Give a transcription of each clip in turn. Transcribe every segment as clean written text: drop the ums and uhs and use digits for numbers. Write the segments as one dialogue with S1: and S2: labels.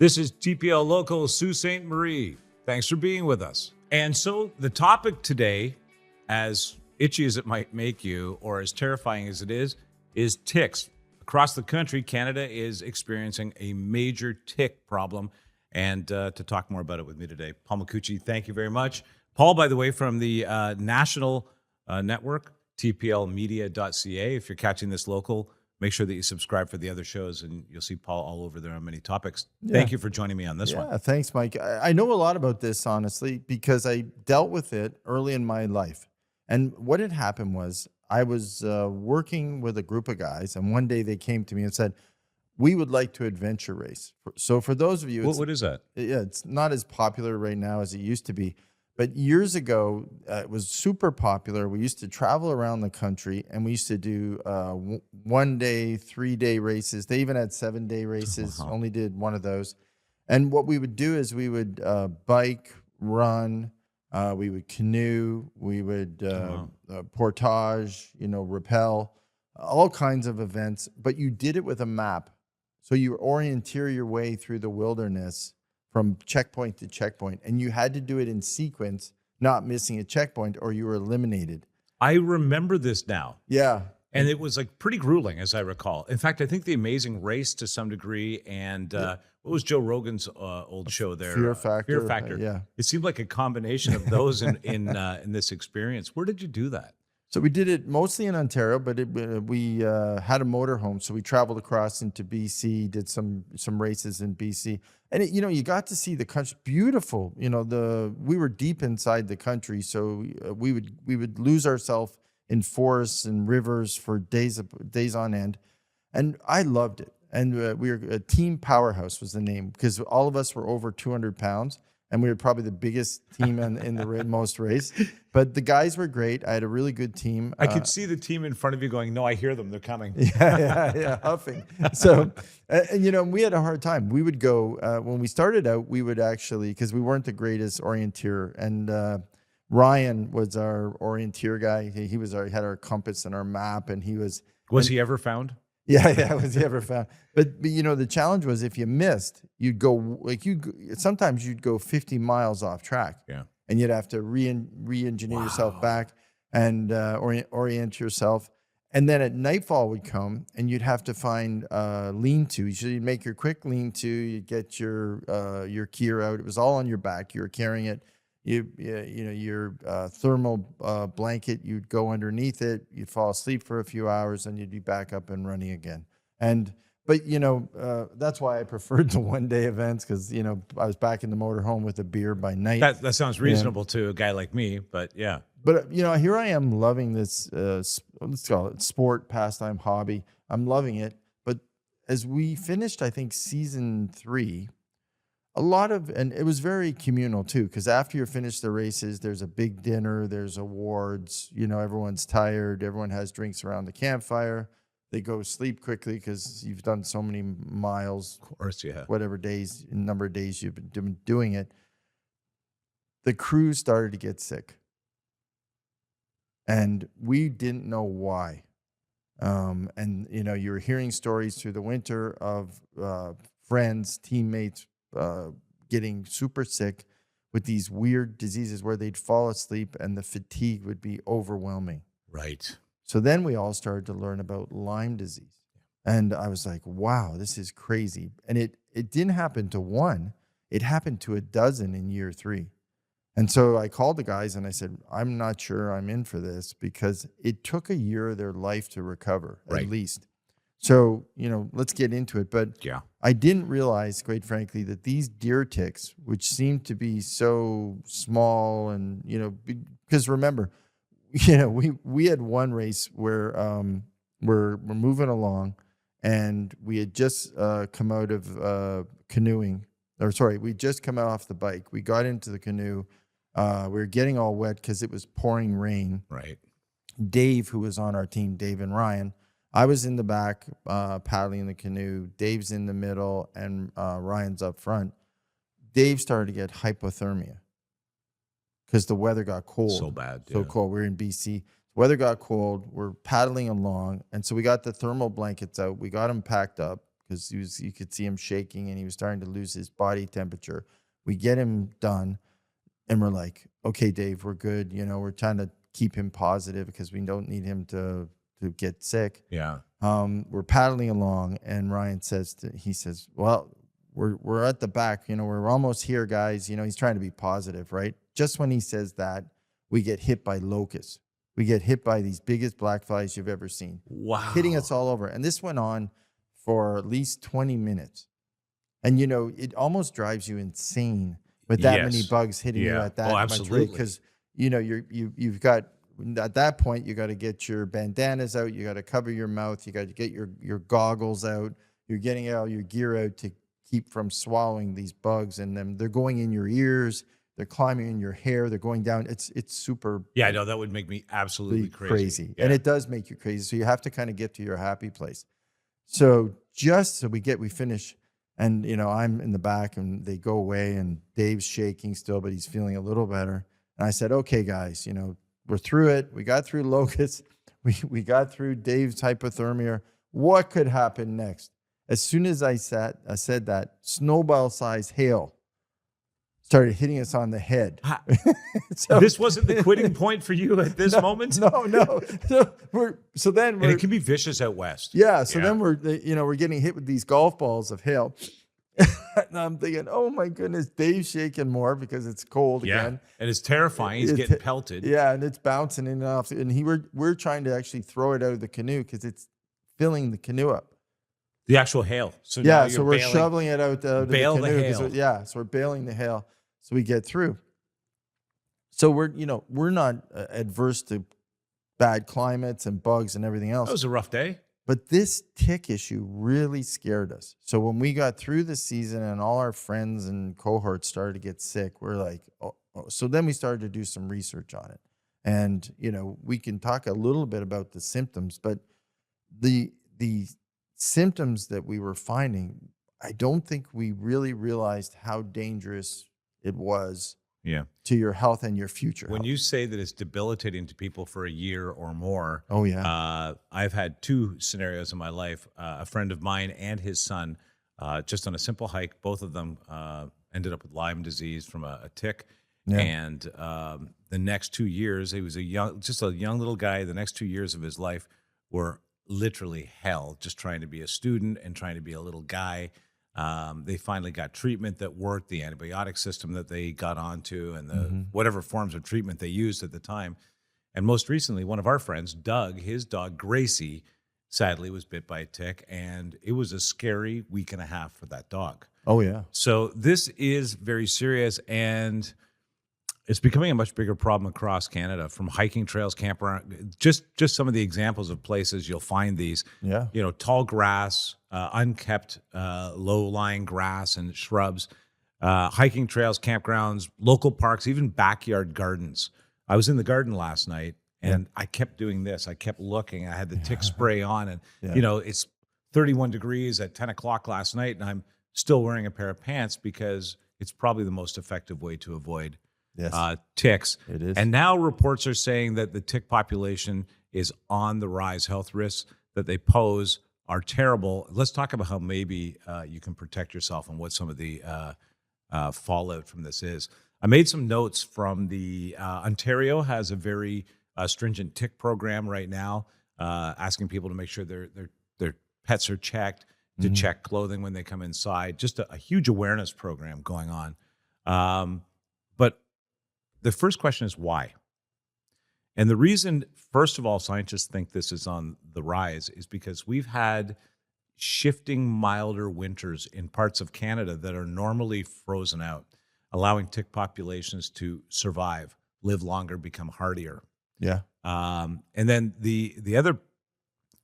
S1: This is TPL Local Sault Ste. Marie. Thanks for being with us. And so the topic today, as itchy as it might make you, or as terrifying as it is ticks. Across the country, Canada is experiencing a major tick problem. And to talk more about it with me today, Paul Macucci, thank you very much. Paul, by the way, from the national network, tplmedia.ca. If you're catching this local, make sure that you subscribe for the other shows, and you'll see Paul all over there on many topics. Yeah. Thank you for joining me on this one.
S2: Yeah, thanks, Mike. I know a lot about this, honestly, because I dealt with it early in my life. And what had happened was I was working with a group of guys, and one day they came to me and said, we would like to adventure race. So for those of you...
S1: What is that?
S2: Yeah, it's not as popular right now as it used to be. But years ago, it was super popular. We used to travel around the country, and we used to do 1 day, 3 day races. They even had 7-day races, only did one of those. And what we would do is we would bike, run, we would canoe, we would portage, rappel, all kinds of events. But you did it with a map. So you orienteer your way through the wilderness from checkpoint to checkpoint, and you had to do it in sequence, not missing a checkpoint, or you were eliminated.
S1: I remember this now.
S2: Yeah.
S1: And it was like pretty grueling, as I recall. In fact, I think The Amazing Race to some degree, and what was Joe Rogan's old show there?
S2: Fear Factor.
S1: Fear Factor.
S2: Yeah.
S1: It seemed like a combination of those in this experience. Where did you do that?
S2: So we did it mostly in Ontario, but we had a motorhome, so we traveled across into BC, did some races in BC, and you got to see the country, beautiful. We were deep inside the country, so we would lose ourselves in forests and rivers for days on end, and I loved it. And we were a Team Powerhouse was the name, because all of us were over 200 pounds. And we were probably the biggest team in the most race. But the guys were great. I had a really good team.
S1: I could see the team in front of you going, no, I hear them. They're coming.
S2: Yeah, huffing. So, and we had a hard time. We would go, when we started out, we would actually, because we weren't the greatest orienteer. And Ryan was our orienteer guy. He had our compass and our map. And he was...
S1: Was he ever found?
S2: Yeah, was he ever found? But the challenge was if you missed, you'd go sometimes you'd go 50 miles off track.
S1: Yeah,
S2: and you'd have to re-engineer yourself back and orient yourself. And then at nightfall would come, and you'd have to find lean-to. So you'd make your quick lean-to. You'd get your gear out. It was all on your back. You were carrying it. Your thermal blanket, you'd go underneath it, you'd fall asleep for a few hours, and you'd be back up and running again. But that's why I preferred the 1 day events, because I was back in the motorhome with a beer by night.
S1: That sounds reasonable to a guy like me, but yeah.
S2: But here I am loving this let's call it sport, pastime, hobby. I'm loving it. But as we finished, I think season 3. And it was very communal too, because after you finish the races, there's a big dinner, there's awards, everyone's tired, everyone has drinks around the campfire. They go sleep quickly because you've done so many miles.
S1: Of course, yeah.
S2: Whatever number of days you've been doing it. The crew started to get sick. And we didn't know why. And you were hearing stories through the winter of friends, teammates, getting super sick with these weird diseases where they'd fall asleep and the fatigue would be overwhelming.
S1: Right.
S2: So then we all started to learn about Lyme disease. And I was like, wow, this is crazy. And it didn't happen to one. It happened to a dozen in year 3. And so I called the guys and I said, I'm not sure I'm in for this, because it took a year of their life to recover, at least. So, let's get into it. But
S1: yeah,
S2: I didn't realize, quite frankly, that these deer ticks, which seem to be so small and, because remember, we had one race where we're moving along, and we had just come out of canoeing. We just come off the bike. We got into the canoe. We were getting all wet because it was pouring rain.
S1: Right.
S2: Dave, who was on our team, Dave and Ryan, I was in the back paddling the canoe. Dave's in the middle, and Ryan's up front. Dave started to get hypothermia because the weather got cold.
S1: So bad.
S2: So cold. We're in BC. Weather got cold. We're paddling along. And so we got the thermal blankets out. We got them packed up because you could see him shaking and he was starting to lose his body temperature. We get him done, and we're like, okay, Dave, we're good. We're trying to keep him positive because we don't need him to get sick.
S1: Yeah.
S2: We're paddling along, and Ryan says, well, we're at the back. We're almost here, guys. He's trying to be positive, right? Just when he says that, we get hit by locusts. We get hit by these biggest black flies you've ever seen.
S1: Wow.
S2: Hitting us all over. And this went on for at least 20 minutes. And, it almost drives you insane with that many bugs hitting you at that much rate. Because, you've got, at that point, you got to get your bandanas out. You got to cover your mouth. You got to get your goggles out. You're getting all your gear out to keep from swallowing these bugs. And then they're going in your ears. They're climbing in your hair. They're going down. It's super.
S1: Yeah, I know. That would make me absolutely crazy.
S2: Yeah. And it does make you crazy. So you have to kind of get to your happy place. So we finish, and, I'm in the back, and they go away, and Dave's shaking still, but he's feeling a little better. And I said, okay, guys, we're through it. We got through locusts. We got through Dave's hypothermia. What could happen next? As soon as I said that, snowball-sized hail started hitting us on the head.
S1: So this wasn't the quitting point for you at this moment?
S2: No. And
S1: it can be vicious out west.
S2: Yeah. So then we're getting hit with these golf balls of hail. And I'm thinking, oh my goodness, Dave's shaking more because it's cold again.
S1: And it's terrifying. He's getting pelted.
S2: Yeah, and it's bouncing in and off. And we're trying to actually throw it out of the canoe because it's filling the canoe up.
S1: The actual hail. So
S2: so we're shoveling it out of the canoe.
S1: The hail.
S2: So we're bailing the hail. So we get through. So we're not adverse to bad climates and bugs and everything else.
S1: That was a rough day.
S2: But this tick issue really scared us. So when we got through the season and all our friends and cohorts started to get sick, we're like, oh. So then we started to do some research on it. And, we can talk a little bit about the symptoms, but the symptoms that we were finding, I don't think we really realized how dangerous it was to your health and your future
S1: When
S2: health.
S1: you say that it's debilitating to people for a year or more,
S2: I've
S1: had two scenarios in my life. A friend of mine and his son, just on a simple hike, both of them ended up with Lyme disease from a tick. Yeah. And the next 2 years, he was a young little guy. The next 2 years of his life were literally hell, just trying to be a student and trying to be a little guy. They finally got treatment that worked, the antibiotic system that they got onto, and the whatever forms of treatment they used at the time. And most recently, one of our friends, Doug, his dog Gracie, sadly was bit by a tick, and it was a scary week and a half for that dog.
S2: Oh yeah.
S1: So this is very serious, and it's becoming a much bigger problem across Canada, from hiking trails, campground, just some of the examples of places you'll find these.
S2: Yeah.
S1: Tall grass, unkept, low-lying grass and shrubs, hiking trails, campgrounds, local parks, even backyard gardens. I was in the garden last night, and I kept doing this. I kept looking. I had the tick spray on, and it's 31 degrees at 10 o'clock last night, and I'm still wearing a pair of pants because it's probably the most effective way to avoid ticks.
S2: It is.
S1: And now reports are saying that the tick population is on the rise. Health risks that they pose are terrible. Let's talk about how maybe you can protect yourself and what some of the fallout from this is. I made some notes from the Ontario has a very stringent tick program right now, asking people to make sure their pets are checked, to check clothing when they come inside. Just a huge awareness program going on. But the first question is why? And the reason, first of all, scientists think this is on the rise is because we've had shifting milder winters in parts of Canada that are normally frozen out, allowing tick populations to survive, live longer, become hardier.
S2: Yeah.
S1: And then the other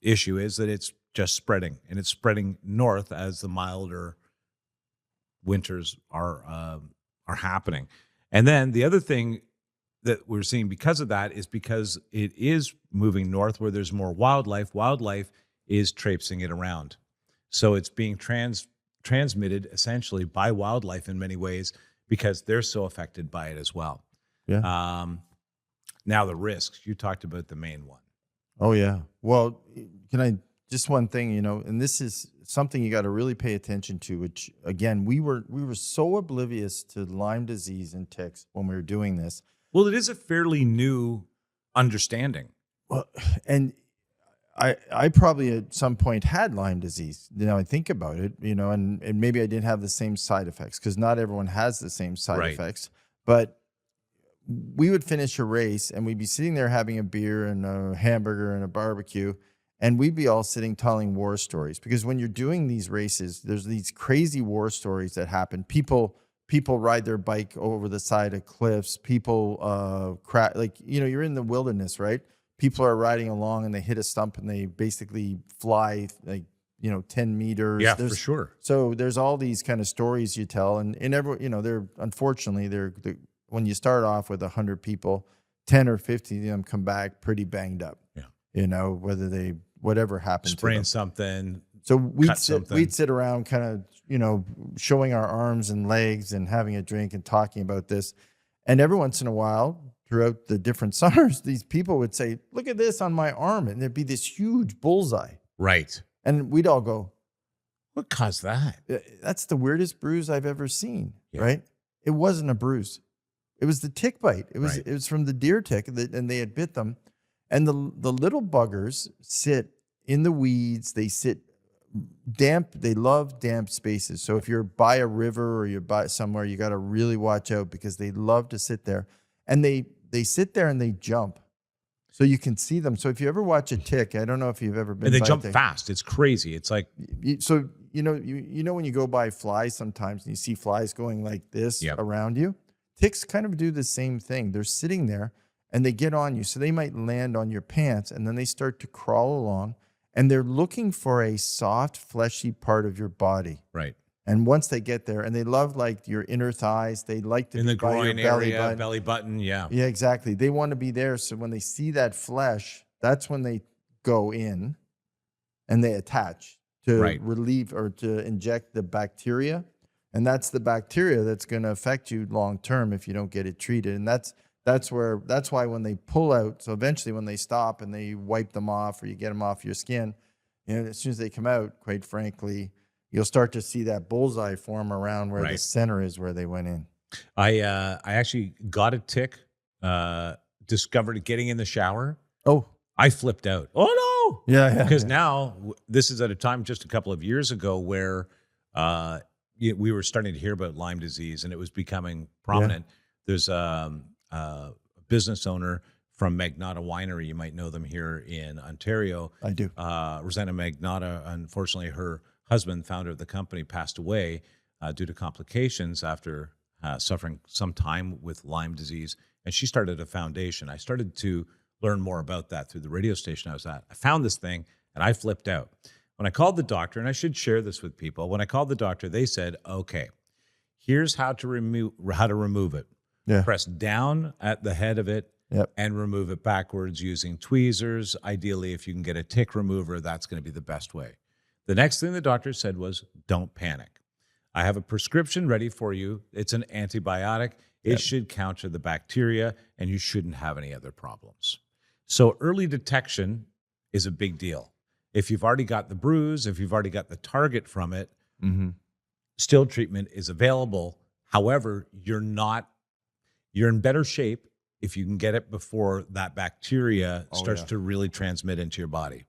S1: issue is that it's just spreading, and it's spreading north as the milder winters are happening. And then the other thing that we're seeing because of that is because it is moving north where there's more wildlife. Wildlife is traipsing it around. So it's being transmitted essentially by wildlife in many ways because they're so affected by it as well.
S2: Yeah.
S1: Now the risks, you talked about the main one.
S2: Oh yeah. Well, can I just one thing, and this is something you got to really pay attention to, which again, we were so oblivious to Lyme disease and ticks when we were doing this.
S1: Well, it is a fairly new understanding.
S2: Well, and I probably at some point had Lyme disease. I think about it, and maybe I didn't have the same side effects, because not everyone has the same side
S1: Right.
S2: effects. But we would finish a race and we'd be sitting there having a beer and a hamburger and a barbecue, and we'd be all sitting telling war stories, because when you're doing these races, there's these crazy war stories that happen. People ride their bike over the side of cliffs. People you're in the wilderness, right? People are riding along and they hit a stump and they basically fly 10 meters.
S1: Yeah, for sure.
S2: So there's all these kind of stories you tell, and they're unfortunately when you start off with 100 people, 10 or 50 of them come back pretty banged up.
S1: Yeah.
S2: Whatever happened to
S1: Spraying
S2: them.
S1: something.
S2: So we'd sit around kind of, showing our arms and legs and having a drink and talking about this. And every once in a while, throughout the different summers, these people would say, "Look at this on my arm." And there'd be this huge bullseye.
S1: Right.
S2: And we'd all go,
S1: What caused that?
S2: "That's the weirdest bruise I've ever seen."
S1: Yeah.
S2: Right? It wasn't a bruise. It was the tick bite. It was
S1: Right.
S2: it was from the deer tick, and they had bit them. And the little buggers sit in the weeds. They sit damp. They love damp spaces. So if you're by a river or you're by somewhere, you got to really watch out, because they love to sit there. And they sit there and they jump, so you can see them. So if you ever watch a tick, I don't know if you've ever been.
S1: And they
S2: by a
S1: jump
S2: tick.
S1: fast. It's crazy. It's like,
S2: So when you go by flies sometimes and you see flies going like this
S1: Yep.
S2: around you, ticks kind of do the same thing. They're sitting there and they get on you. So they might land on your pants and then they start to crawl along, and they're looking for a soft, fleshy part of your body.
S1: right.
S2: And once they get there, and they love like your inner thighs, they like to
S1: In
S2: be
S1: the
S2: by your
S1: groin
S2: belly
S1: area,
S2: button.
S1: belly button. Yeah.
S2: Yeah, exactly. They want to be there. So when they see that flesh, that's when they go in and they attach to
S1: Right.
S2: relieve or to inject the bacteria. And that's the bacteria that's going to affect you long term if you don't get it treated. And that's why when they pull out, so eventually when they stop and they wipe them off or you get them off your skin, as soon as they come out, quite frankly, you'll start to see that bullseye form around where the
S1: Right.
S2: center is where they went in.
S1: I actually got a tick, discovered it getting in the shower.
S2: Oh,
S1: I flipped out. Oh no.
S2: yeah.
S1: Because now this is at a time just a couple of years ago where we were starting to hear about Lyme disease and it was becoming prominent. There's a business owner from Magnotta Winery. You might know them here in Ontario.
S2: I do.
S1: Rosanna Magnotta, unfortunately, her husband, founder of the company, passed away due to complications after suffering some time with Lyme disease. And she started a foundation. I started to learn more about that through the radio station I was at. I found this thing and I flipped out. When I called the doctor, and I should share this with people, when I called the doctor, they said, "Okay, here's how to remove it.
S2: Yeah.
S1: Press down at the head of it
S2: Yep.
S1: and remove it backwards using tweezers. Ideally, if you can get a tick remover, that's going to be the best way." The next thing the doctor said was, "Don't panic. I have a prescription ready for you. It's an antibiotic. It should counter the bacteria, and you shouldn't have any other problems." So early detection is a big deal. If you've already got the bruise, if you've already got the target from it,
S2: Mm-hmm.
S1: still treatment is available. However, you're in better shape if you can get it before that bacteria starts to really transmit into your body.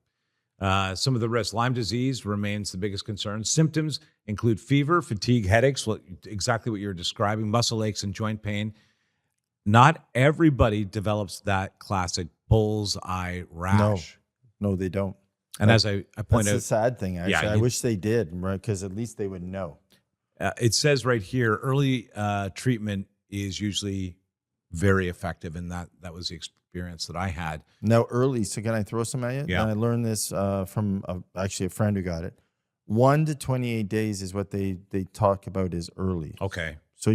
S1: Some of the risks: Lyme disease remains the biggest concern. Symptoms include fever, fatigue, headaches, exactly what you're describing, muscle aches and joint pain. Not everybody develops that classic bullseye rash.
S2: No, they don't.
S1: And as I point
S2: That's
S1: out,
S2: the sad thing, actually.
S1: Yeah,
S2: I wish they did, right? Because at least they would know.
S1: it says right here, early treatment is usually very effective, and that was the experience that I had.
S2: Now, early, so can I throw some at you?
S1: Yeah.
S2: And I learned this from actually a friend who got it. 1 to 28 days is what they talk about as early.
S1: Okay.
S2: So,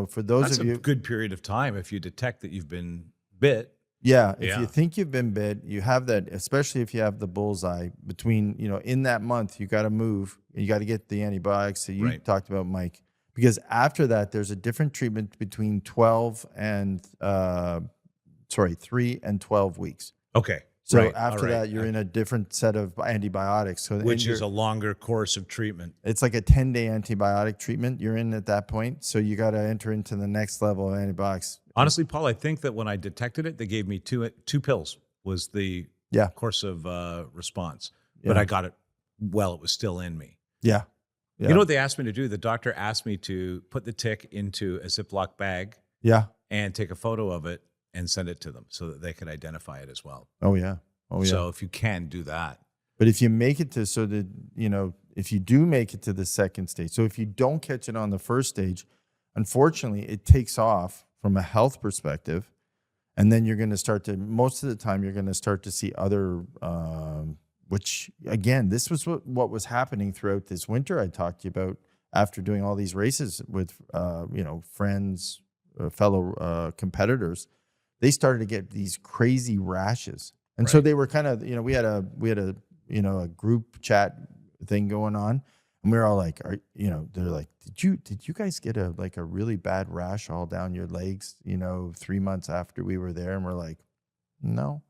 S2: for those
S1: That's
S2: of
S1: a
S2: you.
S1: good period of time if you detect that you've been bit.
S2: Yeah, if
S1: Yeah.
S2: you think you've been bit, you have that, especially if you have the bullseye between, in that month, you got to move. You got to get the antibiotics that you
S1: Right.
S2: talked about, Mike. Because after that, there's a different treatment between 3 and 12 weeks.
S1: Okay.
S2: So
S1: Right,
S2: after
S1: all right.
S2: that, you're in a different set of antibiotics. So
S1: Which is a longer course of treatment.
S2: it's like a 10-day antibiotic treatment you're in at that point. So you got to enter into the next level of antibiotics.
S1: Honestly, Paul, I think that when I detected it, they gave me two pills was the
S2: Yeah.
S1: course of response. But
S2: Yeah.
S1: I got it while it was still in me.
S2: Yeah. Yeah.
S1: You know what they asked me to do? The doctor asked me to put the tick into a Ziploc bag
S2: Yeah.
S1: and take a photo of it and send it to them so that they could identify it as well.
S2: Oh, yeah. Oh, yeah.
S1: So if you can do that.
S2: But if you make it to, so that, if you do make it to the second stage, so if you don't catch it on the first stage, unfortunately, it takes off from a health perspective. And then you're going to start to, most of the time, you're going to start to see other, which again, this was what was happening throughout this winter I talked to you about after doing all these races with, friends, fellow competitors. They started to get these crazy rashes. And so
S1: Right.
S2: they were kind of, we had a a group chat thing going on, and we were all like, they're like, did you guys get a really bad rash all down your legs, 3 months after we were there? And we're like, no.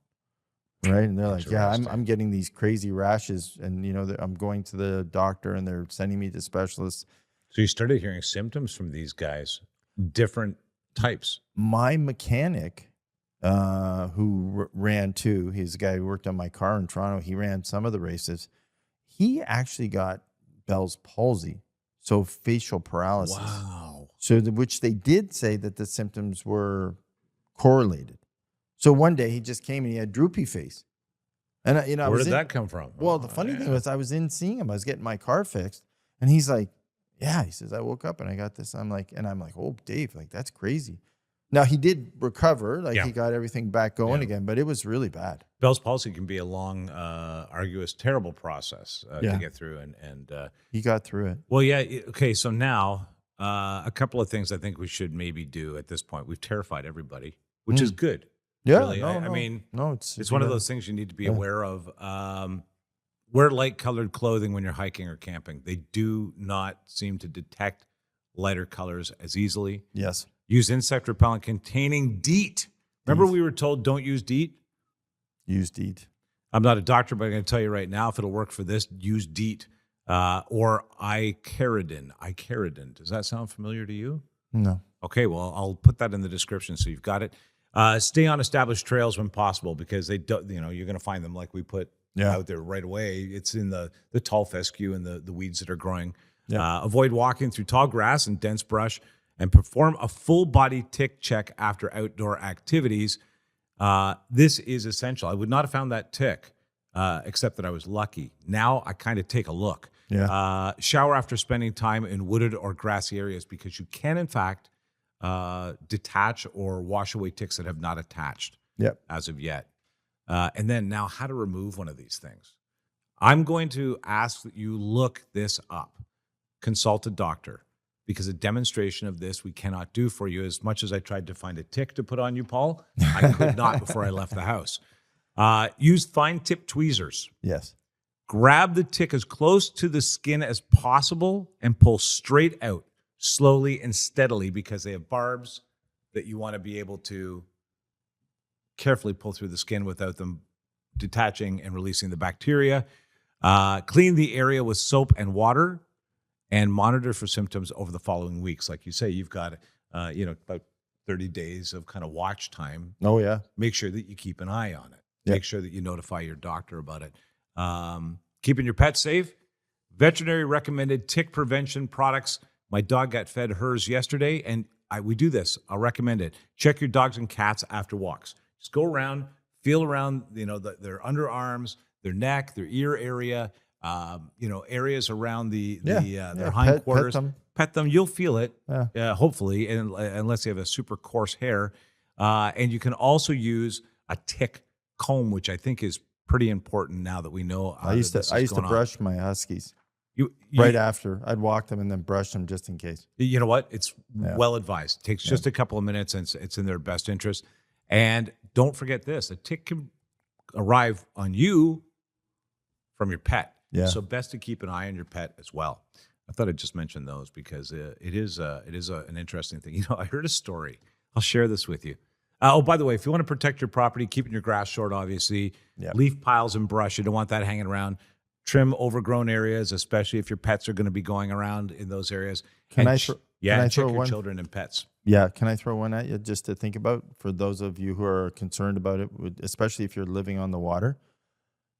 S2: Right. And they're like, yeah, I'm getting these crazy rashes, and I'm going to the doctor and they're sending me to specialists.
S1: So you started hearing symptoms from these guys, different types.
S2: My mechanic, who ran too, he's a guy who worked on my car in Toronto. He ran some of the races. He actually got Bell's palsy, so facial paralysis.
S1: Wow.
S2: So which they did say that the symptoms were correlated. So one day he just came and he had droopy face. And
S1: Where did that come from?
S2: Well, the funny thing was I was in seeing him. I was getting my car fixed, and he's like, yeah, he says, I woke up and I got this. I'm like, oh, Dave, that's crazy. Now, he did recover. He got everything back going again, but it was really bad.
S1: Bell's palsy can be a long, arduous, terrible process to get through. And
S2: he got through it.
S1: Well, yeah. Okay, so now a couple of things I think we should maybe do at this point. We've terrified everybody, which is good.
S2: Yeah,
S1: really. I mean, it's one of those things you need to be aware of. Wear light-colored clothing when you're hiking or camping. They do not seem to detect lighter colors as easily.
S2: Yes.
S1: Use insect repellent containing DEET. Remember we were told don't use DEET?
S2: Use DEET.
S1: I'm not a doctor, but I'm going to tell you right now, if it'll work for this, use DEET or icaridin. Icaridin. Does that sound familiar to you?
S2: No.
S1: Okay, well, I'll put that in the description so you've got it. Stay on established trails when possible because they don't, you're going to find them like we put out there right away. It's in the tall fescue and the weeds that are growing. Yeah. Avoid walking through tall grass and dense brush, and perform a full body tick check after outdoor activities. This is essential. I would not have found that tick except that I was lucky. Now I kind of take a look. Yeah. Shower after spending time in wooded or grassy areas because you can, in fact, detach or wash away ticks that have not attached as of yet. And then now how to remove one of these things. I'm going to ask that you look this up. Consult a doctor. Because a demonstration of this we cannot do for you. As much as I tried to find a tick to put on you, Paul, I could not before I left the house. Use fine tip tweezers.
S2: Yes.
S1: Grab the tick as close to the skin as possible and pull straight out, slowly and steadily, because they have barbs that you want to be able to carefully pull through the skin without them detaching and releasing the bacteria. Clean the area with soap and water. And monitor for symptoms over the following weeks. Like you say, you've got, about 30 days of kind of watch time.
S2: Oh, yeah.
S1: Make sure that you keep an eye on it.
S2: Yep.
S1: Make sure that you notify your doctor about it. Keeping your pet safe. Veterinary recommended tick prevention products. My dog got fed hers yesterday, and we do this. I'll recommend it. Check your dogs and cats after walks. Just go around, feel around, their underarms, their neck, their ear area. Areas around their hindquarters. Pet them. You'll feel it, hopefully, unless you have a super coarse hair. And you can also use a tick comb, which I think is pretty important now that we know.
S2: I used to brush my huskies right after. I'd walk them and then brush them just in case.
S1: You know what? It's well advised. It takes just a couple of minutes, and it's in their best interest. And don't forget this: a tick can arrive on you from your pet. Yeah. So best to keep an eye on your pet as well. I thought I'd just mention those because it is an interesting thing. I heard a story. I'll share this with you. Oh, by the way, if you want to protect your property, keeping your grass short, obviously,
S2: Yeah.
S1: leaf piles and brush, you don't want that hanging around. Trim overgrown areas, especially if your pets are going to be going around in those areas.
S2: Can
S1: And
S2: I
S1: ch-
S2: throw?
S1: yeah,
S2: Can I
S1: and check
S2: throw
S1: your
S2: one?
S1: children and pets.
S2: Yeah, can I throw one at you just to think about for those of you who are concerned about it, especially if you're living on the water?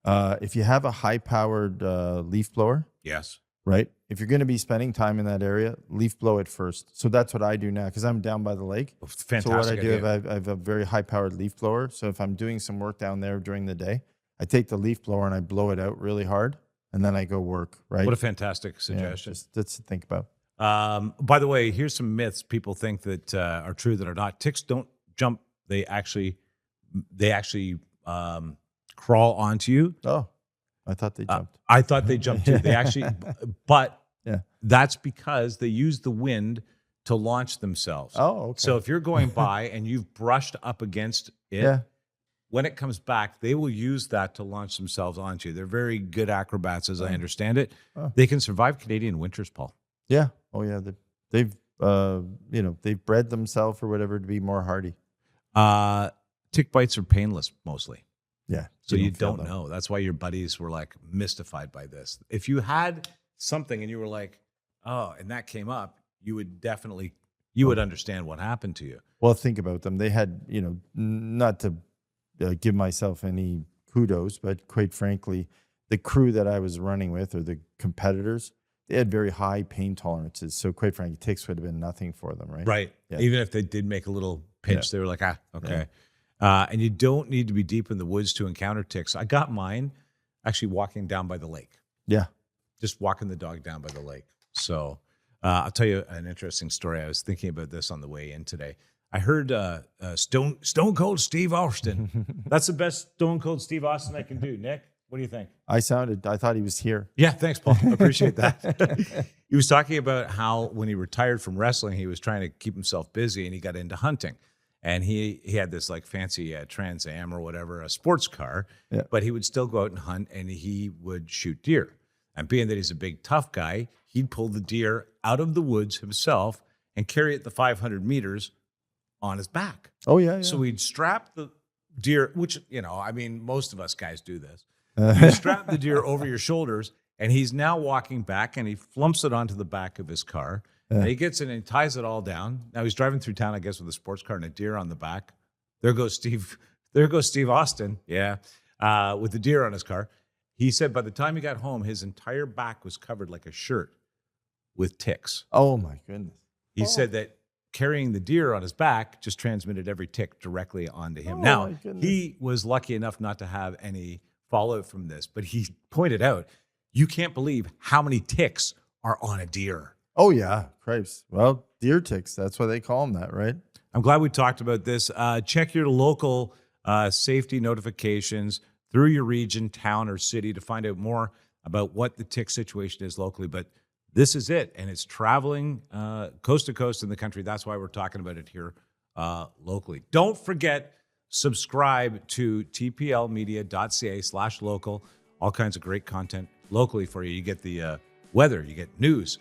S2: If you have a high-powered leaf blower,
S1: Yes.
S2: right? If you're going to be spending time in that area, leaf blow it first. So that's what I do now because I'm down by the lake.
S1: Fantastic.
S2: So what I do,
S1: idea.
S2: I have a very high-powered leaf blower. So if I'm doing some work down there during the day, I take the leaf blower and I blow it out really hard, and then I go work. Right?
S1: What a fantastic
S2: Yeah,
S1: suggestion.
S2: that's to think about.
S1: By the way, here's some myths people think that are true that are not. Ticks don't jump; they actually crawl onto you.
S2: Oh, I thought they jumped.
S1: I thought they jumped too. They actually, but
S2: Yeah.
S1: that's because they use the wind to launch themselves.
S2: Oh, okay.
S1: So if you're going by and you've brushed up against it,
S2: Yeah.
S1: when it comes back, they will use that to launch themselves onto you. They're very good acrobats, as I understand it.
S2: Oh.
S1: They can survive Canadian winters, Paul.
S2: Yeah. Oh, yeah. They've they've bred themselves or whatever to be more hardy.
S1: Tick bites are painless mostly.
S2: Yeah.
S1: So you
S2: feel
S1: don't
S2: them.
S1: know. That's why your buddies were like mystified by this. If you had something and you were like, oh, and that came up, you would definitely, you would understand what happened to you.
S2: Well, think about them. They had, not to give myself any kudos, but quite frankly, the crew that I was running with or the competitors, they had very high pain tolerances. So quite frankly, ticks would have been nothing for them, right?
S1: Right.
S2: Yeah.
S1: Even if they did make a little pinch, they were like, okay. And you don't need to be deep in the woods to encounter ticks. I got mine actually walking down by the lake.
S2: Yeah.
S1: Just walking the dog down by the lake. So I'll tell you an interesting story. I was thinking about this on the way in today. I heard Stone Cold Steve Austin. That's the best Stone Cold Steve Austin I can do. Nick, what do you think?
S2: I thought he was here.
S1: Yeah, thanks, Paul. I appreciate that. He was talking about how when he retired from wrestling, he was trying to keep himself busy and he got into hunting. And he had this like fancy Trans Am or whatever, a sports car, but he would still go out and hunt and he would shoot deer. And being that he's a big, tough guy, he'd pull the deer out of the woods himself and carry it the 500 meters on his back.
S2: Oh, yeah.
S1: So he'd strap the deer, which, most of us guys do this. You strap the deer over your shoulders and he's now walking back and he flumps it onto the back of his car. And he gets in and ties it all down. Now he's driving through town, I guess, with a sports car and a deer on the back. There goes Steve Austin. Yeah. With the deer on his car. He said by the time he got home, his entire back was covered like a shirt with ticks.
S2: Oh, my goodness.
S1: He said that carrying the deer on his back just transmitted every tick directly onto him.
S2: Oh,
S1: Now,
S2: my goodness.
S1: he was lucky enough not to have any fallout from this, but he pointed out, you can't believe how many ticks are on a deer.
S2: Oh, yeah. Cripes. Well, deer ticks. That's why they call them that, right?
S1: I'm glad we talked about this. Check your local safety notifications through your region, town, or city to find out more about what the tick situation is locally. But this is it, and it's traveling coast to coast in the country. That's why we're talking about it here locally. Don't forget, subscribe to tplmedia.ca/local. All kinds of great content locally for you. You get the weather, you get news,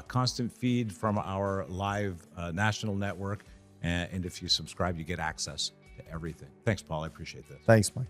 S1: constant feed from our live national network. And if you subscribe, you get access to everything. Thanks, Paul. I appreciate this.
S2: Thanks, Mike.